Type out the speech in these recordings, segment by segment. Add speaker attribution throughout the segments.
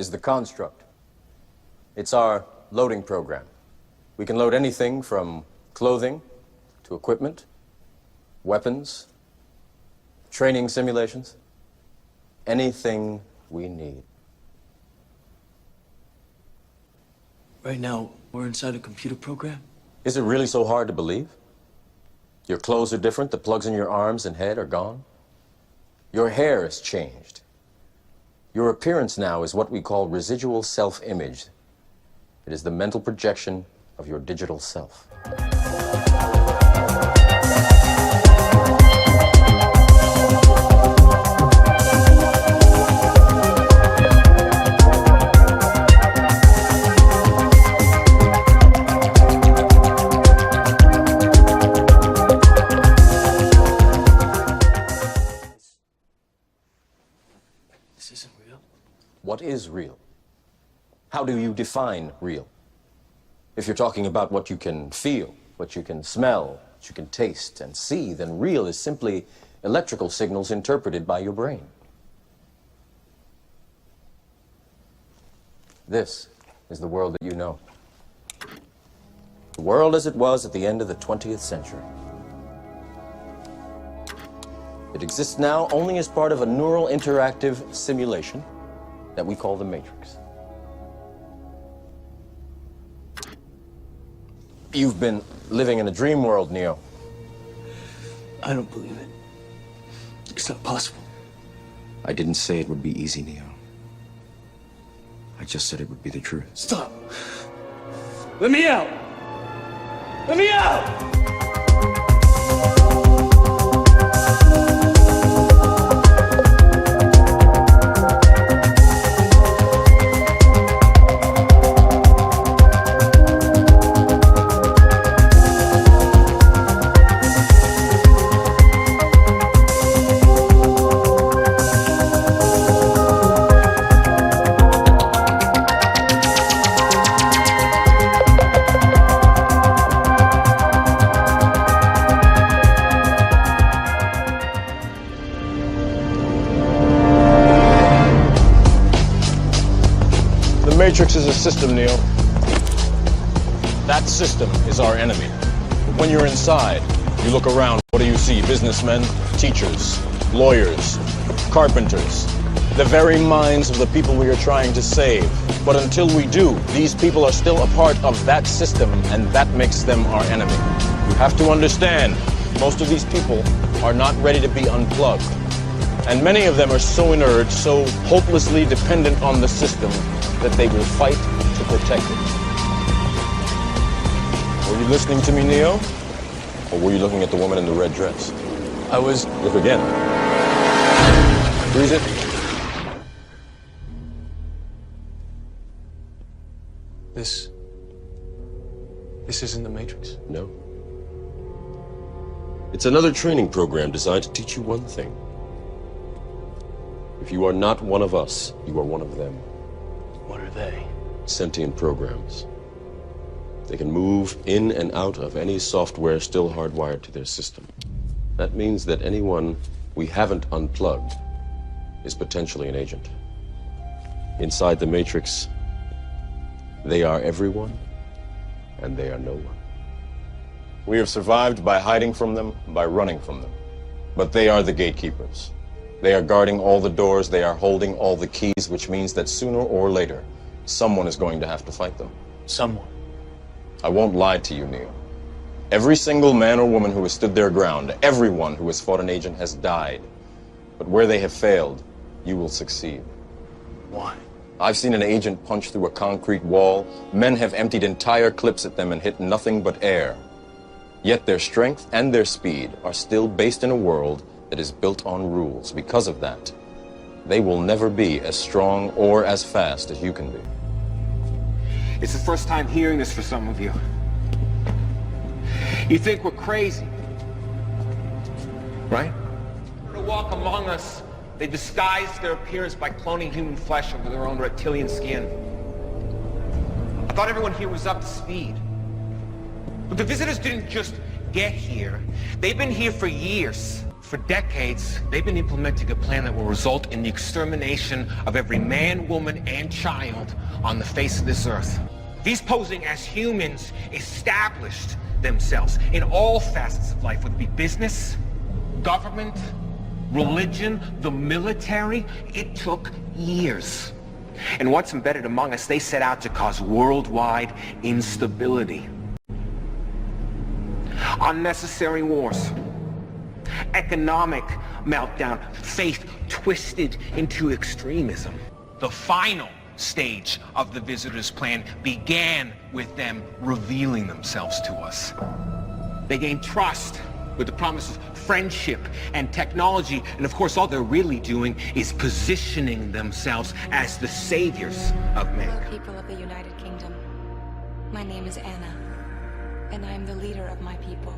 Speaker 1: is the construct. It's our loading program. We can load anything from clothing to equipment, weapons, training simulations, anything we need.
Speaker 2: Right now, we're inside a computer program?
Speaker 1: Is it really so hard to believe? Your clothes are different, the plugs in your arms and head are gone. Your hair has changed. Your appearance now is what we call residual self-image. It is the mental projection of your digital self.
Speaker 2: This isn't real.
Speaker 1: What is real? How do you define real? If you're talking about what you can feel, what you can smell, what you can taste and see, then real is simply electrical signals interpreted by your brain. This is the world that you know. The world as it was at the end of the 20th century. It exists now only as part of a neural interactive simulation that we call the Matrix. You've been living in a dream world, Neo.
Speaker 2: I don't believe it. It's not possible.
Speaker 3: I didn't say it would be easy, Neo. I just said it would be the truth.
Speaker 2: Stop! Let me out! Let me out!
Speaker 1: The Matrix is a system, Neo. That system is our enemy. But when you're inside, you look around, what do you see? Businessmen, teachers, lawyers, carpenters, the very minds of the people we are trying to save. But until we do, these people are still a part of that system, and that makes them our enemy. You have to understand, most of these people are not ready to be unplugged. And many of them are so inert, so hopelessly dependent on the system, that they will fight to protect it. Were you listening to me, Neo? Or were you looking at the woman in the red dress?
Speaker 2: I was...
Speaker 1: Look again. Breathe it.
Speaker 2: This isn't the Matrix.
Speaker 1: No. It's another training program designed to teach you one thing. If you are not one of us, you are one of them.
Speaker 2: What are they?
Speaker 1: Sentient programs. They can move in and out of any software still hardwired to their system. That means that anyone we haven't unplugged is potentially an agent. Inside the Matrix, they are everyone, and they are no one. We have survived by hiding from them, by running from them. But they are the gatekeepers. They are guarding all the doors, they are holding all the keys, which means that sooner or later, someone is going to have to fight them.
Speaker 2: Someone.
Speaker 1: I won't lie to you, Neo. Every single man or woman who has stood their ground, everyone who has fought an agent has died. But where they have failed, you will succeed.
Speaker 2: Why?
Speaker 1: I've seen an agent punch through a concrete wall. Men have emptied entire clips at them and hit nothing but air. Yet their strength and their speed are still based in a world that is built on rules. Because of that, they will never be as strong or as fast as you can be.
Speaker 4: It's the first time hearing this for some of you. You think we're crazy, right? To walk among us, they disguise their appearance by cloning human flesh over their own reptilian skin. I thought everyone here was up to speed. But the visitors didn't just get here. They've been here for years. For decades, they've been implementing a plan that will result in the extermination of every man, woman, and child on the face of this earth. These posing as humans established themselves in all facets of life, whether it be business, government, religion, the military. It took years. And once embedded among us, they set out to cause worldwide instability. Unnecessary wars, economic meltdown, faith twisted into extremism. The final stage of the Visitors' plan began with them revealing themselves to us. They gained trust with the promise of friendship and technology, and of course all they're really doing is positioning themselves as the saviors of mankind.
Speaker 5: Hello, people of the United Kingdom. My name is Anna, and I am the leader of my people.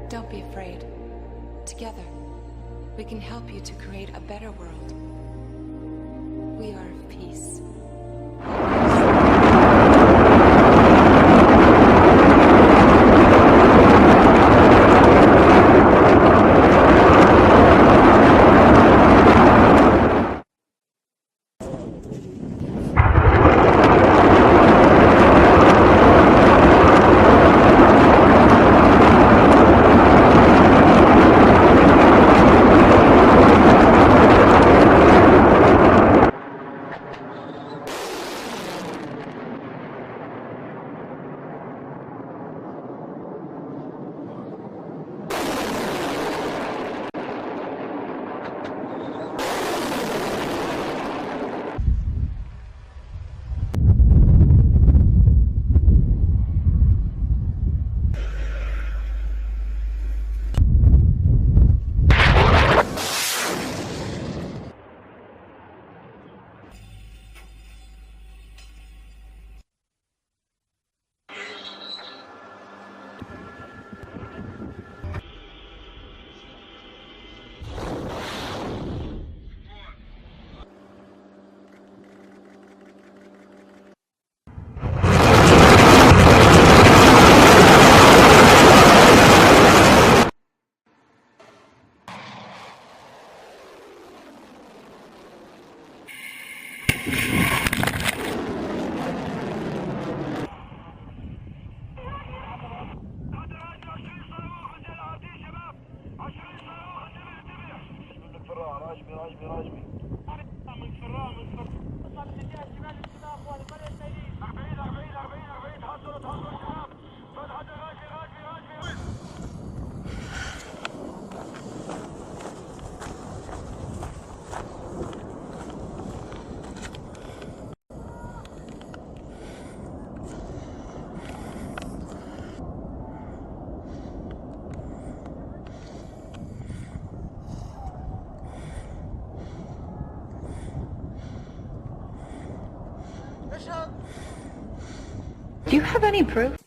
Speaker 5: Don't be afraid. Together, we can help you to create a better world. We are of peace.
Speaker 6: Do you have any proof?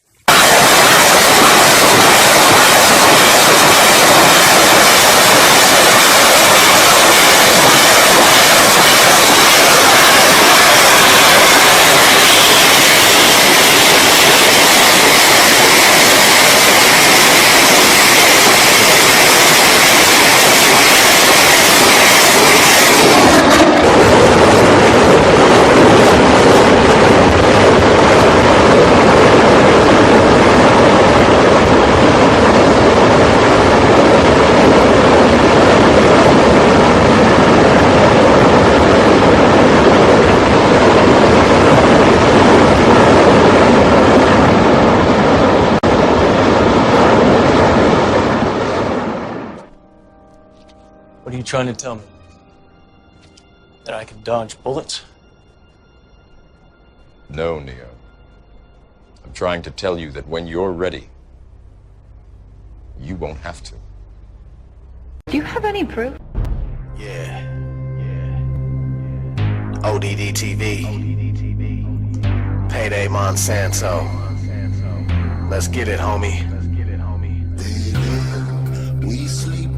Speaker 2: What are you trying to tell me? That I can dodge bullets?
Speaker 1: No, Neo. I'm trying to tell you that when you're ready, you won't have to.
Speaker 6: Do you have any proof?
Speaker 7: Yeah. ODD TV. Payday Monsanto. Let's get it, homie.
Speaker 8: They live, we sleep.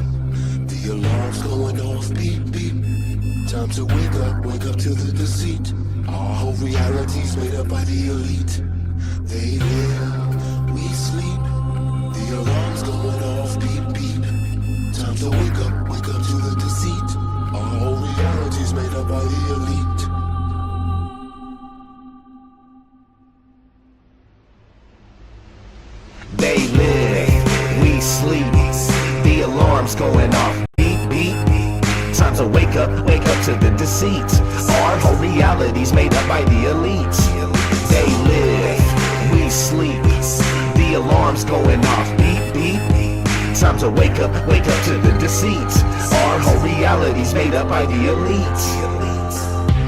Speaker 8: The alarm's going off, beep, beep. Time to wake up to the deceit. Our whole reality's made up by the elite. They live, we sleep. The alarm's going off, beep, beep. to wake up to the deceit. Our whole reality's made up by the elite.
Speaker 7: They live, we sleep. The alarm's going off. Beep, beep. Time to wake up to the deceit. Our whole reality's made up by the elites. They live, we sleep. The alarm's going off. Beep, beep. Time to wake up to the deceit. Our whole reality's made up by the elites.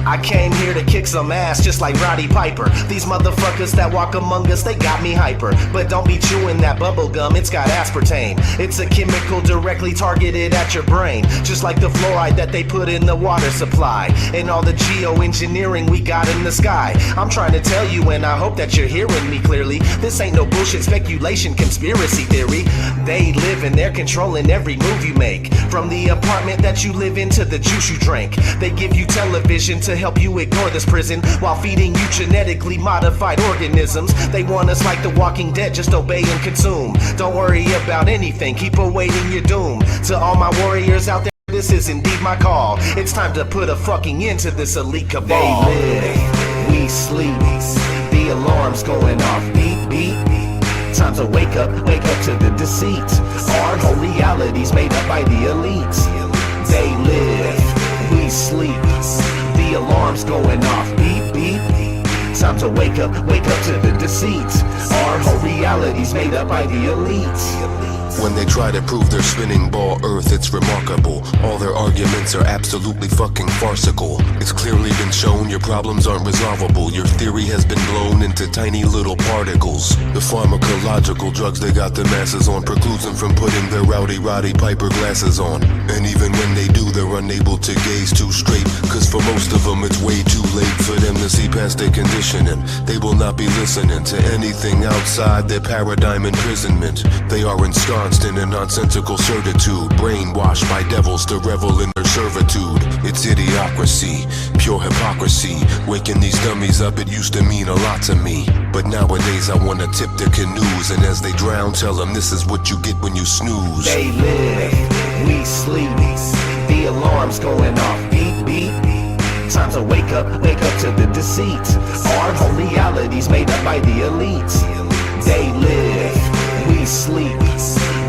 Speaker 7: I came here to kick some ass just like Roddy Piper. These motherfuckers that walk among us, they got me hyper. But don't be chewing that bubble gum, it's got aspartame. It's a chemical directly targeted at your brain, just like the fluoride that they put in the water supply and all the geoengineering we got in the sky. I'm trying to tell you, and I hope that you're hearing me clearly, this ain't no bullshit speculation, conspiracy theory. They live and they're controlling every move you make, from the apartment that you live in to the juice you drink. They give you television to help you ignore this prison while feeding you genetically modified organisms. They want us like the Walking Dead, just obey and consume. Don't worry about anything, keep awaiting your doom. To all my warriors out there, this is indeed my call. It's time to put a fucking end to this elite cabal. They live, we sleep. The alarm's going off. Beep, beep. Time to wake up to the deceit. Our whole reality's made up by the elites. They live, we sleep. The alarm's going off. Beep, beep. Time to wake up to the deceit. Our whole reality's made up by the elites.
Speaker 8: When they try to prove their spinning ball Earth, it's remarkable. All their arguments are absolutely fucking farcical. It's clearly been shown your problems aren't resolvable. Your theory has been blown into tiny little particles. The pharmacological drugs they got the masses on precludes them from putting their rowdy Roddy Piper glasses on. And even when they do, they're unable to gaze too straight, cause for most of them it's way too late for them to see past their conditioning. They will not be listening to anything outside their paradigm imprisonment. They are ensconced in a nonsensical certitude, brainwashed by devils to revel in their servitude. It's idiocracy, pure hypocrisy. Waking these dummies up, it used to mean a lot to me, but nowadays I wanna tip their canoes, and as they drown, tell them this is what you get when you snooze.
Speaker 7: They live, we sleep. The alarm's going off. Beep, beep. Time to wake up to the deceit. Our whole reality's made up by the elites. They live, we sleep.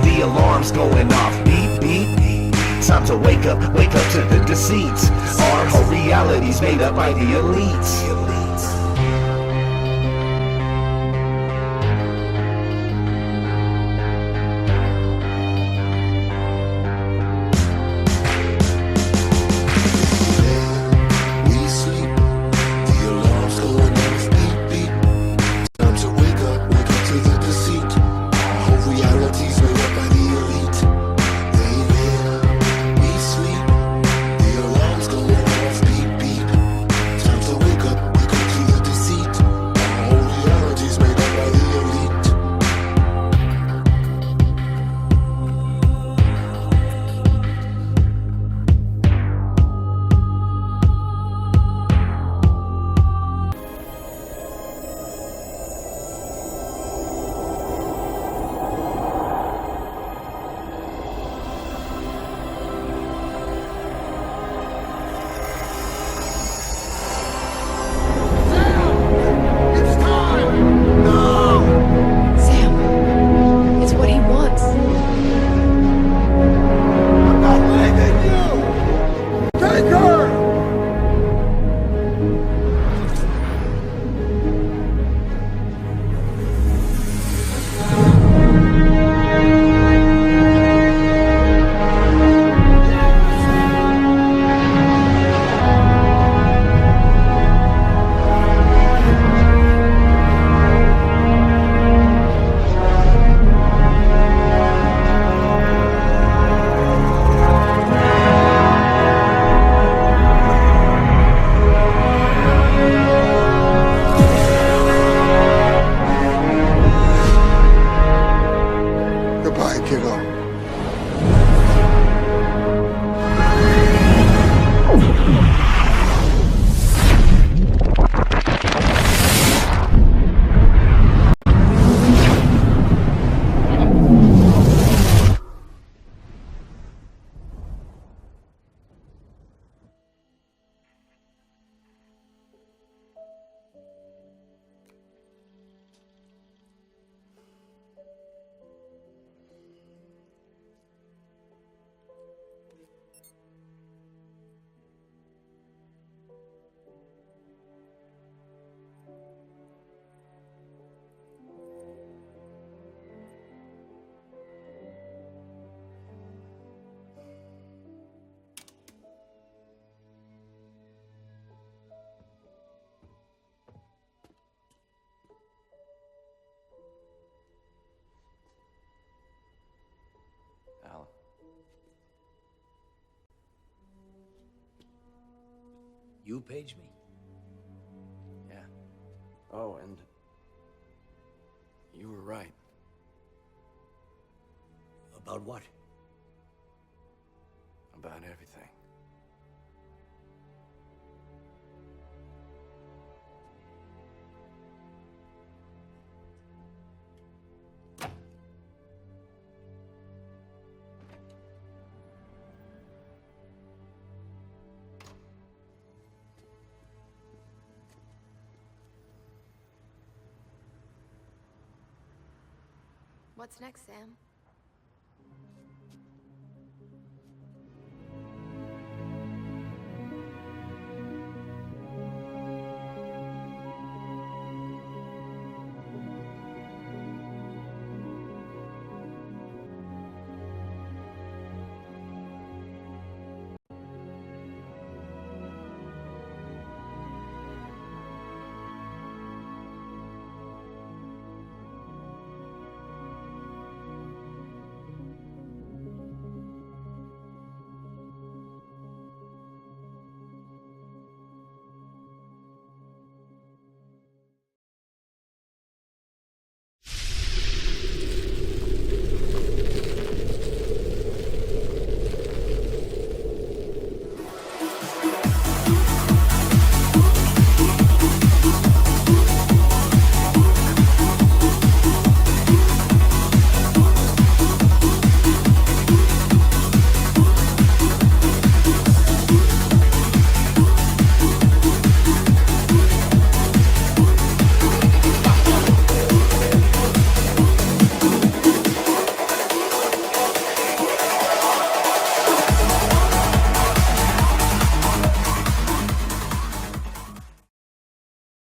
Speaker 7: The alarm's going off. Beep, beep. Time to wake up to the deceit. Our whole reality's made up by the elites.
Speaker 8: Wake up
Speaker 9: You paged me.
Speaker 10: Yeah. Oh, and you were right.
Speaker 9: About what?
Speaker 10: About everything.
Speaker 5: What's next, Sam?